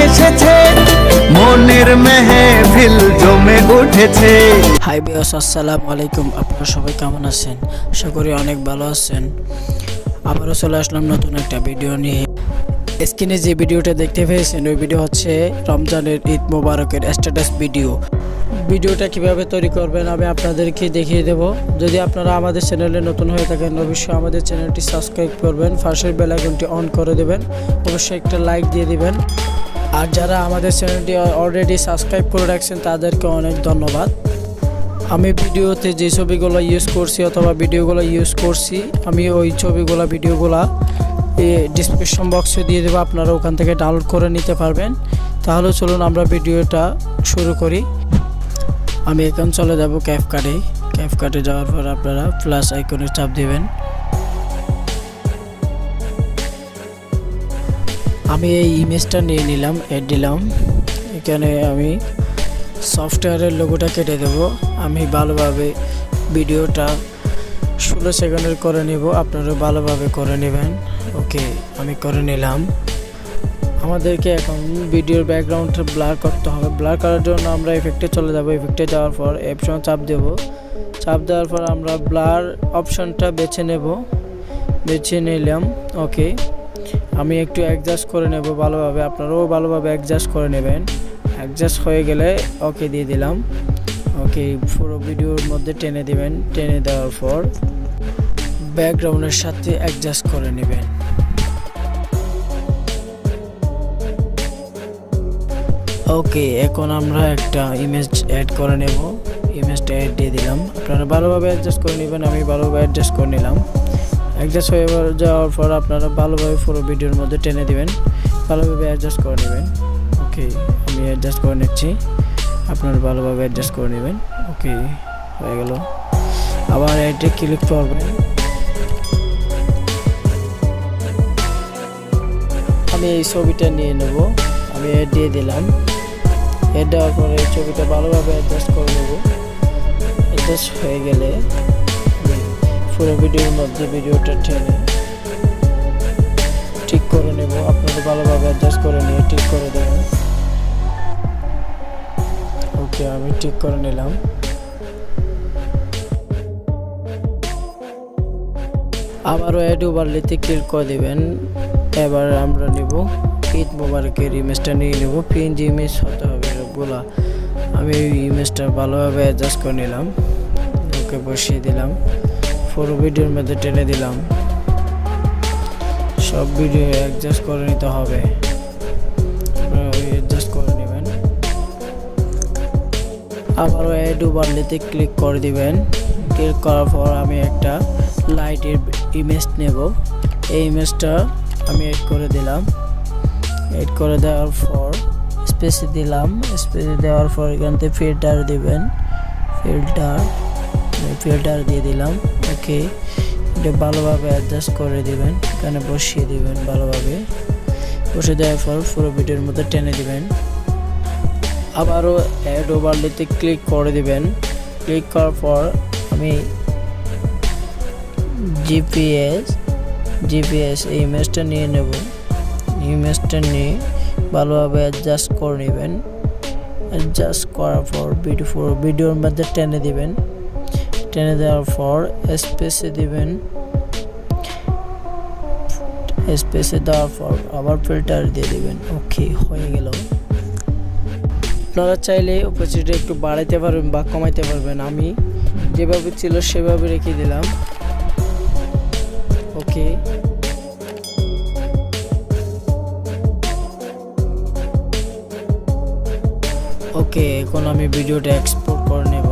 এসেছে, মনের মেহফিল জমে উঠেছে। হাই বিয়স, আসসালামু আলাইকুম। আপনারা সবাই কেমন আছেন? আশা করি অনেক ভালো আছেন। আবারও চলে আসলাম নতুন একটা ভিডিও নিয়ে। স্ক্রিনে যে ভিডিওটা দেখতে পেয়েছেন ওই ভিডিও হচ্ছে রমজানের ঈদ মোবারকের স্ট্যাটাস ভিডিও। ভিডিওটা কিভাবে তৈরি করবেন আমি আপনাদেরকে দেখিয়ে দেব। যদি আপনারা আমাদের চ্যানেলে নতুন হয়ে থাকেন অবশ্যই আমাদের চ্যানেলটি সাবস্ক্রাইব করবেন, পাশের বেল আইকনটি অন করে দেবেন, অবশ্যই একটা লাইক দিয়ে দিবেন। আর যারা আমাদের চ্যানেলটি অলরেডি সাবস্ক্রাইব করে রাখছেন তাদেরকে অনেক ধন্যবাদ। আমি ভিডিওতে যে ছবিগুলো ইউজ করছি অথবা ভিডিওগুলো ইউজ করছি, আমি ওই ছবিগুলো ভিডিওগুলো ডিসক্রিপশন বক্সে দিয়ে দেবো, আপনারা ওখান থেকে ডাউনলোড করে নিতে পারবেন। তাহলে চলুন আমরা ভিডিওটা শুরু করি। আমি এখন চলে যাব ক্যাপকাটে যাওয়ার পর আপনারা প্লাস আইকনে চাপ দিবেন। আমি এই ইমেজটা নিয়ে নিলাম, অ্যাড দিলাম। এখানে আমি সফটওয়্যারের লোগোটা কেটে দেব। আমি ভালোভাবে ভিডিওটা 16 সেকেন্ডের করে নেব, আপনারা ভালোভাবে করে নেবেন। ওকে, আমি করে নিলাম। আমাদেরকে এখন ভিডিওর ব্যাকগ্রাউন্ডটা ব্লার করতে হবে। ব্লার করার জন্য আমরা এফেক্টে চলে যাব। এফেক্টে যাওয়ার পর অপশন চাপ দেব। চাপ দেওয়ার পর আমরা ব্লার অপশনটা বেছে নিলাম। ওকে, আমি একটু অ্যাডজাস্ট করে নেব ভালোভাবে, আপনারাও ভালোভাবে অ্যাডজাস্ট করে নেবেন। অ্যাডজাস্ট হয়ে গেলে ওকে দিয়ে দিলাম। ওকে, পুরো ভিডিওর মধ্যে টেনে দিবেন। টেনে দেওয়ার পর ব্যাকগ্রাউন্ডের সাথে অ্যাডজাস্ট করে নেবেন। ওকে, এখন আমরা একটা ইমেজ অ্যাড করে নেব। ইমেজটা অ্যাড দিয়ে দিলাম। আপনারা ভালোভাবে অ্যাডজাস্ট করে নেবেন, আমি ভালোভাবে অ্যাডজাস্ট করে নিলাম। অ্যাডজাস্ট হয়ে যাওয়ার পর আপনারা ভালোভাবে পুরো ভিডিওর মধ্যে টেনে দিবেন, ভালোভাবে অ্যাডজাস্ট করে নেবেন। ওকে, আমি অ্যাডজাস্ট করে নিচ্ছি, আপনারা ভালোভাবে অ্যাডজাস্ট করে নেবেন। ওকে, হয়ে গেল। আবার অ্যাডে ক্লিক করবেন। আমি এই ছবিটা নিয়ে নেব, আমি অ্যাড দিয়ে দিলাম। অ্যাড দেওয়ার পরে এই ছবিটা ভালোভাবে অ্যাডজাস্ট করে নেব। অ্যাডজাস্ট হয়ে গেলে পুরো ভিডিওর মধ্যে ভিডিওটা টেনে ঠিক করে নেব। আপনারা ভালোভাবে অ্যাডজাস্ট করে নিয়ে ঠিক করে দেবেন। ওকে, আমি ঠিক করে নিলাম। আবারও অ্যাড ওভারলেতে ক্লিক করে দেবেন। এবার আমরা নেব ঈদ মোবারকের ইমেজটা নিয়ে নেব। পিএনজি ইমেজ হতে হবে সবগুলা। আমি এই ইমেজটা ভালোভাবে অ্যাডজাস্ট করে নিলাম। ওকে, বসিয়ে দিলাম। পুরো ভিডিওর মধ্যে টেনে দিলাম। সব ভিডিও অ্যাডজাস্ট করে নিতে হবে, অ্যাডজাস্ট করে নেবেন। আবারও অ্যাড ওভারলেতে ক্লিক করে দিবেন। ক্লিক করার পর আমি একটা লাইটের ইমেজ নেব। এই ইমেজটা আমি অ্যাড করে দিলাম। অ্যাড করে দেওয়ার পর স্পেসে দিলাম। স্পেসে দেওয়ার পর এখান থেকে ফিল্টার দিবেন। ফিল্টার দিয়ে দিলাম। ওকে, এটা ভালোভাবে অ্যাডজাস্ট করে দিবেন, এখানে বসিয়ে দিবেন। ভালোভাবে বসে দেওয়ার পর পুরো ভিডিওর মধ্যে টেনে দিবেন। আবারও অ্যাড ওভারলেতে ক্লিক করে দিবেন। ক্লিক করার পর আমি জিপিএস এই ইমেজটা নিয়ে নেব। ইমেজটা নিয়ে ভালোভাবে অ্যাডজাস্ট করে নেবেন। অ্যাডজাস্ট করার পর ভিডিওর মধ্যে টেনে দিবেন। টেনে দেওয়ার পর স্পেসে দিবেন। স্পেসে দেওয়ার পর আবার ফিল্টার দিয়ে দিবেন। ওকে, হয়ে গেল। আপনারা চাইলে অপোজিটে একটু বাড়াইতে পারবেন বা কমাইতে পারবেন। আমি যেভাবে ছিল সেভাবে রেখে দিলাম। ওকে, ওকে, এখন আমি ভিডিওটা এক্সপোর্ট করে নেব।